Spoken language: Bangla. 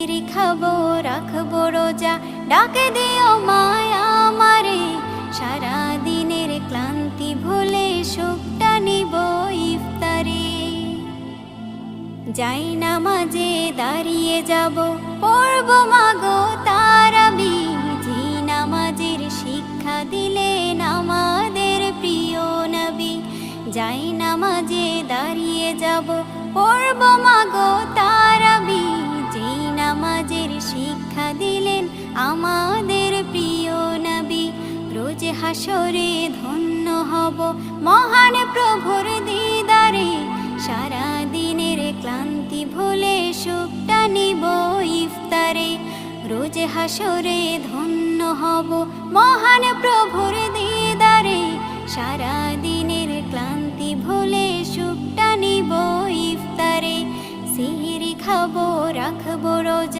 খাবো রাখবো রোজা, ডাকে দিও মায়া আমারে। সারা দিনের ক্লান্তি ভুলে সুখটা নিব ইফতারে। যাই নামাজে দাঁড়িয়ে যাব, পড়ব মাগো তারাবি। যে নামাজের শিক্ষা দিলেন আমাদের প্রিয় নবী। যাই নামাজে দাঁড়িয়ে যাব, পড়ব মাগো তারাবি। যে নামাজের শিক্ষা দিলেন আমাদের প্রিয় নবী। রোজ হাসরে ধন্য হব মহান প্রভুর দিদারে। সারা দিনের ক্লান্তি ভুলে সুখটা নিব ইফতারে। রোজ হাসরে ধন্য হব মহান প্রভুর দিদারে। সারা দিনের ক্লান্তি ভুলে সুখটা নিব ইফতারে। সিহরি খাবো রাখবো রোজা,